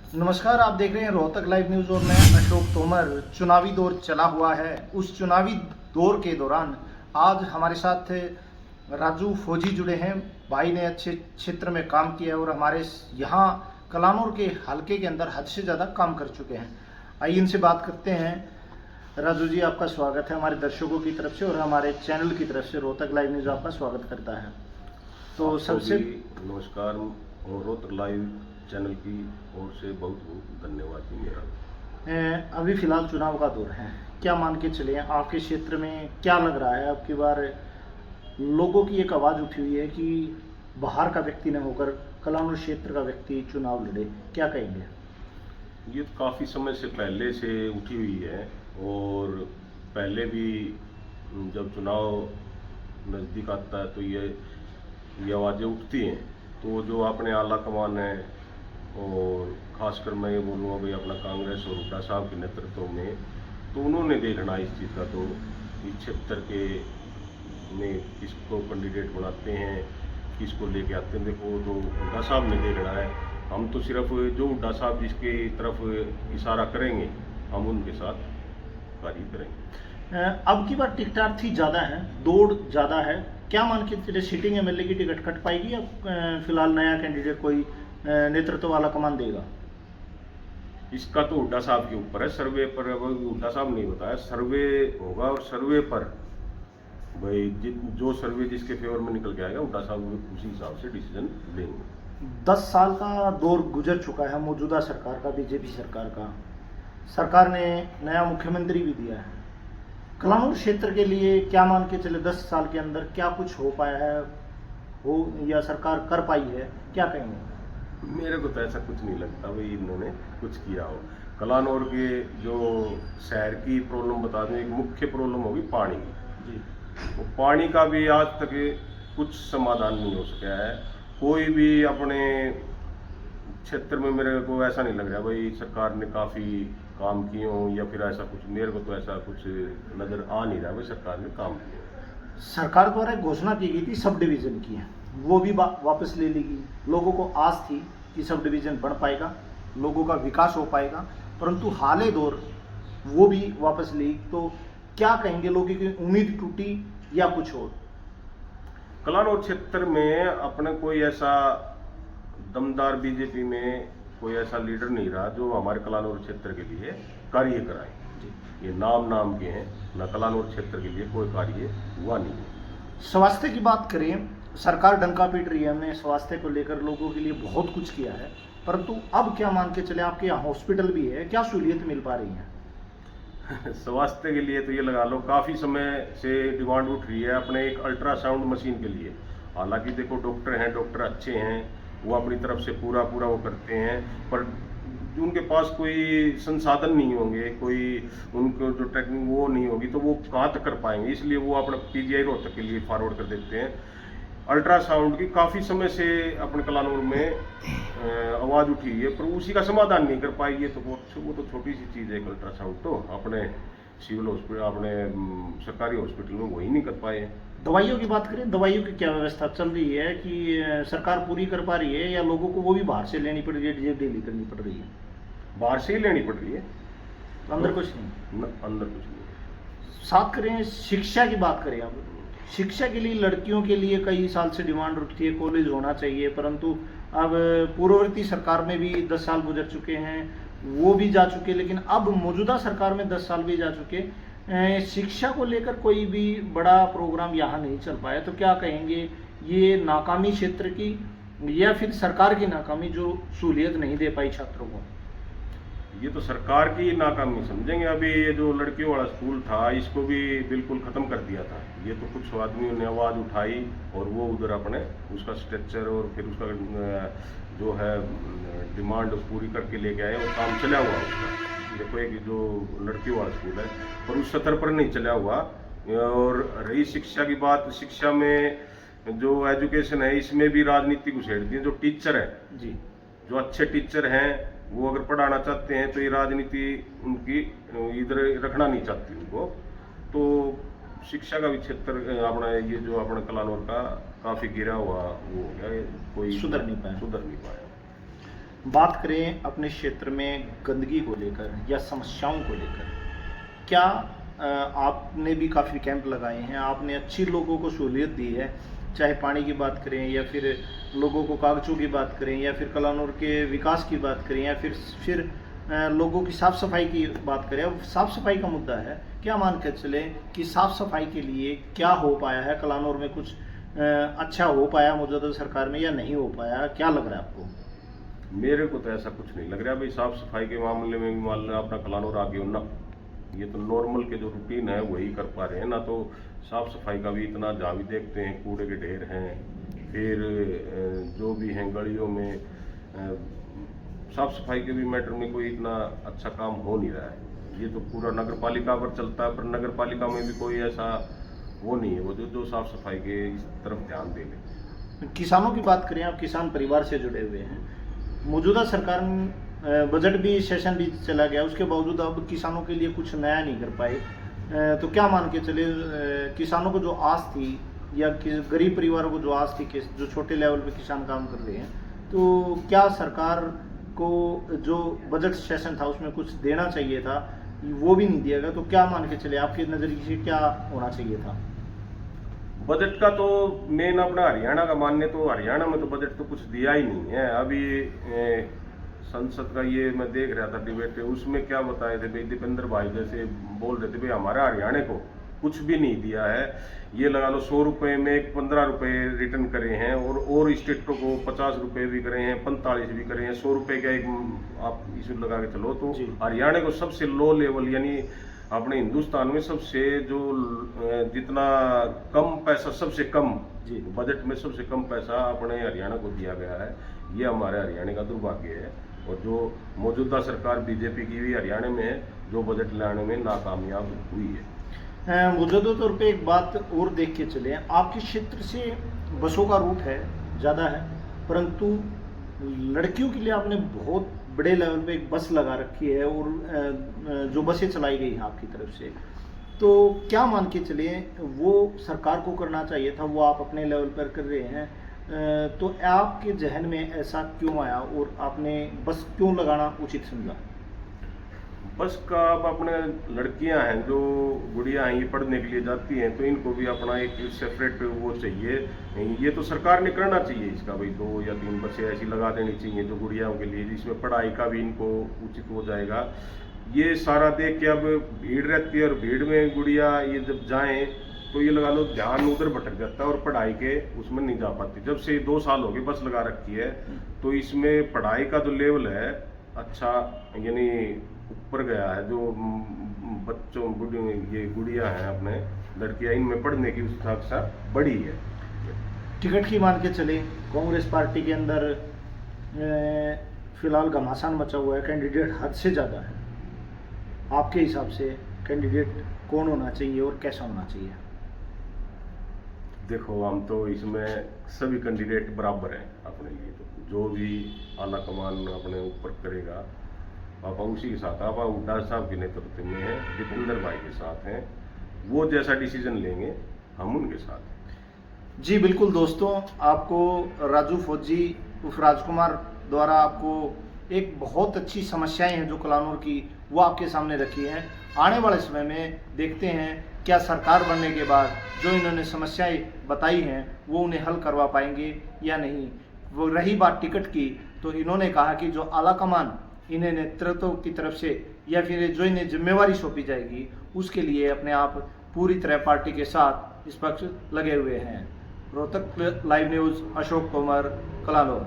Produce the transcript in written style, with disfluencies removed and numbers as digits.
नमस्कार, आप देख रहे हैं रोहतक लाइव न्यूज़ और मैं अशोक तोमर। चुनावी दौर चला हुआ है। उस चुनावी दौर के दौरान आज हमारे साथ राजू फौजी जुड़े हैं। भाई ने अच्छे क्षेत्र में काम किया है और हमारे यहाँ कलानौर के हलके के अंदर हद से ज़्यादा काम कर चुके हैं। आइए इनसे बात करते हैं। राजू जी, आपका स्वागत है हमारे दर्शकों की तरफ से और हमारे चैनल की तरफ से। रोहतक लाइव न्यूज़ आपका स्वागत करता है। तो सबसे नमस्कार और रोहतक लाइव चैनल की ओर से बहुत बहुत धन्यवाद जी मेरा। अभी फिलहाल चुनाव का दौर है, क्या मान के चले आपके क्षेत्र में क्या लग रहा है? अब की बार लोगों की एक आवाज़ उठी हुई है कि बाहर का व्यक्ति न होकर कलानौर क्षेत्र का व्यक्ति चुनाव लड़े, क्या कहेंगे? ये काफ़ी समय से पहले से उठी हुई है और पहले भी जब चुनाव नज़दीक आता है तो ये आवाज़ें उठती हैं। तो जो अपने आला कमान है और ख़ासकर मैं ये बोलूँगा भाई अपना कांग्रेस और हुड्डा साहब के नेतृत्व में, तो उन्होंने देखना इस चीज़ का, तो इस क्षेत्र के में किसको कैंडिडेट बनाते हैं, किसको लेके आते हैं। देखो तो हुड्डा साहब ने देखना है, हम तो सिर्फ जो हुड्डा साहब जिसके तरफ इशारा करेंगे हम उनके साथ कार्य करेंगे। अब की बार टिकटार्थी ज़्यादा है, दौड़ ज़्यादा है, क्या मान के चले सीटिंग एमएलए की टिकट कट पाएगी या फिलहाल नया कैंडिडेट कोई नेतृत्व वाला कमान देगा? इसका तो हुड्डा साहब के ऊपर है। सर्वे पर हुड्डा साहब नहीं बताया, सर्वे होगा और सर्वे पर भाई जो सर्वे जिसके फेवर में निकल के आएगा हुड्डा साहब उसी हिसाब से डिसीजन लेंगे। 10 साल का दौर गुजर चुका है मौजूदा सरकार का, बीजेपी सरकार का। सरकार ने नया मुख्यमंत्री भी दिया है। कलानौर क्षेत्र के लिए क्या मान के चले 10 साल के अंदर क्या कुछ हो पाया है, हो या सरकार कर पाई है, क्या कहेंगे? मेरे को तो ऐसा कुछ नहीं लगता भाई इन्होंने कुछ किया हो। कलानौर के जो शहर की प्रॉब्लम बता दें, एक मुख्य प्रॉब्लम होगी पानी की जी। वो पानी का भी आज तक कुछ समाधान नहीं हो सका है। कोई भी अपने क्षेत्र में मेरे को ऐसा नहीं लग रहा भाई सरकार ने काफ़ी काम किए हों या फिर ऐसा कुछ, मेरे को तो ऐसा कुछ नज़र आ नहीं रहा भाई सरकार ने काम किया। सरकार द्वारा घोषणा की गई थी सब डिवीज़न की, वो भी वापस ले ली गई। लोगों को आस थी कि सब डिवीज़न बन पाएगा, लोगों का विकास हो पाएगा, परंतु हाले दौर वो भी वापस ली। तो क्या कहेंगे, लोगों की उम्मीद टूटी या कुछ और? कलानौर क्षेत्र में अपने कोई ऐसा दमदार बीजेपी में कोई ऐसा लीडर नहीं रहा जो हमारे कलानौर क्षेत्र के लिए कार्य कराए। ये नाम के हैं ना, कलानौर क्षेत्र के लिए कोई कार्य हुआ नहीं है। स्वास्थ्य की बात करें, सरकार डंका पीट रही है, हमने स्वास्थ्य को लेकर लोगों के लिए बहुत कुछ किया है, परंतु अब क्या मान के चले आपके यहाँ हॉस्पिटल भी है, क्या सहूलियत मिल पा रही है? स्वास्थ्य के लिए तो ये लगा लो काफ़ी समय से डिमांड उठ रही है अपने एक अल्ट्रासाउंड मशीन के लिए। हालांकि देखो डॉक्टर हैं, डॉक्टर अच्छे हैं, वो अपनी तरफ से पूरा वो करते हैं, पर उनके पास कोई संसाधन नहीं होंगे, कोई उनको जो टेक्निक वो नहीं होगी तो वो कहाँ तक कर पाएंगे। इसलिए वो अपना पीजीआई रोहतक के लिए फॉरवर्ड कर देते हैं। अल्ट्रासाउंड की काफ़ी समय से अपने कलानौर में आवाज़ उठी है पर उसी का समाधान नहीं कर पाई है। तो वो तो छोटी सी चीज़ है अल्ट्रासाउंड, तो अपने सिविल हॉस्पिटल अपने सरकारी हॉस्पिटल में वही नहीं कर पाए। दवाइयों की बात करें, दवाइयों की क्या व्यवस्था चल रही है कि सरकार पूरी कर पा रही है या लोगों को वो भी बाहर से लेनी पड़ रही है, डेली करनी पड़ रही है? बाहर से ही लेनी पड़ रही है, अंदर कुछ नहीं। अंदर कुछ नहीं। साथ करें शिक्षा की बात करें, अब शिक्षा के लिए लड़कियों के लिए कई साल से डिमांड उठती है, कॉलेज होना चाहिए, परंतु अब पूर्ववर्ती सरकार में भी 10 साल गुजर चुके हैं, वो भी जा चुके, लेकिन अब मौजूदा सरकार में 10 साल भी जा चुके, शिक्षा को लेकर कोई भी बड़ा प्रोग्राम यहाँ नहीं चल पाया। तो क्या कहेंगे, ये नाकामी क्षेत्र की या फिर सरकार की नाकामी जो सहूलियत नहीं दे पाई छात्रों को? ये तो सरकार की नाकामी समझेंगे। अभी ये जो लड़कियों वाला स्कूल था इसको भी बिल्कुल ख़त्म कर दिया था। ये तो कुछ आदमियों ने आवाज़ उठाई और वो उधर अपने उसका स्ट्रक्चर और फिर उसका जो है डिमांड पूरी करके लेके आए और काम चला हुआ उसका। देखो एक जो लड़कियों वाला स्कूल है पर उस स्तर पर नहीं चला हुआ। और रही शिक्षा की बात, शिक्षा में जो एजुकेशन है इसमें भी राजनीति घुसेड़ दी है। जो टीचर है जी, जो अच्छे टीचर हैं वो अगर पढ़ाना चाहते हैं तो ये राजनीति उनकी इधर रखना नहीं चाहती उनको। तो शिक्षा का भी क्षेत्र अपना ये जो अपना कलानौर का काफ़ी गिरा हुआ वो हो गया, कोई सुधर नहीं पाया। बात करें अपने क्षेत्र में गंदगी को लेकर या समस्याओं को लेकर, क्या आपने भी काफ़ी कैंप लगाए हैं, आपने अच्छी लोगों को सहूलियत दी है, चाहे पानी की बात करें या फिर लोगों को कागजों की बात करें या फिर कलानौर के विकास की बात करें या फिर लोगों की साफ़ सफाई की बात करें। अब साफ़ सफाई का मुद्दा है, क्या मान के चले कि साफ़ सफाई के लिए क्या हो पाया है कलानौर में, कुछ अच्छा हो पाया मौजूदा सरकार में या नहीं हो पाया, क्या लग रहा है आपको? मेरे को तो ऐसा कुछ नहीं लग रहा भाई। साफ सफाई के मामले में भी मान लो अपना कलानौर आगे ना, ये तो नॉर्मल के जो रूटीन है वही कर पा रहे हैं ना, तो साफ सफाई का भी इतना जहाँ भी देखते हैं कूड़े के ढेर हैं, फिर जो भी हैं गलियों में साफ सफाई के भी मैटर में कोई इतना अच्छा काम हो नहीं रहा है। ये तो पूरा नगर पालिका पर चलता है, पर नगर पालिका में भी कोई ऐसा वो नहीं है वो जो साफ सफाई के इस तरफ ध्यान दे ले। किसानों की बात करें, आप किसान परिवार से जुड़े हुए हैं, मौजूदा सरकार बजट भी सेशन भी चला गया, उसके बावजूद अब किसानों के लिए कुछ नया नहीं कर पाए, तो क्या मान के चले किसानों को जो आस थी या गरीब परिवारों को जो आस थी कि जो छोटे लेवल पे किसान काम कर रहे हैं, तो क्या सरकार को जो बजट सेशन था उसमें कुछ देना चाहिए था, वो भी नहीं दिया गया, तो क्या मान के चले आपके नज़रिए से क्या होना चाहिए था? बजट का तो मेन अपना हरियाणा का मानने तो हरियाणा में तो बजट तो कुछ दिया ही नहीं है। अभी संसद का ये मैं देख रहा था डिबेट, उसमें क्या बताए थे भाई दीपेंद्र भाई जैसे बोल रहे थे भाई हमारा हरियाणा को कुछ भी नहीं दिया है, ये लगा लो 100 रुपये में 15 रुपये रिटर्न करे हैं और स्टेटों को 50 रुपये भी करे हैं, 45 भी करे हैं, 100 रुपये का एक आप इशू लगा के चलो, तो हरियाणा को सबसे लो लेवल यानी अपने हिंदुस्तान में सबसे जो जितना कम पैसा सबसे कम बजट में सबसे कम पैसा अपने हरियाणा को दिया गया है। ये हमारे हरियाणा का दुर्भाग्य है, और जो मौजूदा सरकार बीजेपी की भी हरियाणा में है जो बजट लाने में नाकामयाब हुई है। मौजूदा तौर पे एक बात और देख के चले, आपके क्षेत्र से बसों का रूट है ज़्यादा है, परंतु लड़कियों के लिए आपने बहुत बड़े लेवल पे एक बस लगा रखी है और जो बसें चलाई गई हैं आपकी तरफ से, तो क्या मान के चले वो सरकार को करना चाहिए था, वो आप अपने लेवल पर कर रहे हैं, तो आपके जहन में ऐसा क्यों आया और आपने बस क्यों लगाना उचित समझा? बस का अब अपने लड़कियां हैं जो गुड़िया हैं ये पढ़ने के लिए जाती हैं, तो इनको भी अपना एक सेपरेट वो चाहिए। ये तो सरकार ने करना चाहिए इसका भाई 2 या 3 बसें ऐसी लगा देनी चाहिए जो गुड़ियाओं के लिए, जिसमें पढ़ाई का भी इनको उचित हो जाएगा। ये सारा देख के अब भीड़ रहती है और भीड़ में गुड़िया ये जब जाएँ तो ये लगा लो ध्यान उधर भटक जाता है और पढ़ाई के उसमें नहीं जा पाती। जब से 2 साल हो गए बस लगा रखी है, तो इसमें पढ़ाई का जो लेवल है अच्छा यानी ऊपर गया है। जो बच्चों ये गुड़िया हैं अपने लड़कियां, इनमें पढ़ने की उत्साह बढ़ी है। टिकट की मान के चले, कांग्रेस पार्टी के अंदर फिलहाल घमासान मचा हुआ है, कैंडिडेट हद से ज़्यादा है। आपके हिसाब से कैंडिडेट कौन होना चाहिए और कैसा होना चाहिए? देखो हम तो इसमें सभी कैंडिडेट बराबर हैं अपने लिए, तो जो भी आला कमान अपने ऊपर करेगा आप उसी के साथ, आप हुड्डा साहब के नेतृत्व में है, दीपेंद्र भाई के साथ हैं, वो जैसा डिसीजन लेंगे हम उनके साथ। जी बिल्कुल दोस्तों, आपको राजू फौजी उर्फ राजकुमार द्वारा आपको एक बहुत अच्छी समस्याएं हैं जो कलानौर की वो आपके सामने रखी हैं। आने वाले समय में देखते हैं क्या सरकार बनने के बाद जो इन्होंने समस्याएं बताई हैं वो उन्हें हल करवा पाएंगे या नहीं। वो रही बात टिकट की, तो इन्होंने कहा कि जो आला कमान इन्हें नेतृत्व की तरफ से या फिर जो इन्हें जिम्मेवारी सौंपी जाएगी उसके लिए अपने आप पूरी तरह पार्टी के साथ इस पक्ष लगे हुए हैं। Rohtak live news, Ashok Tomar, Kalanaur.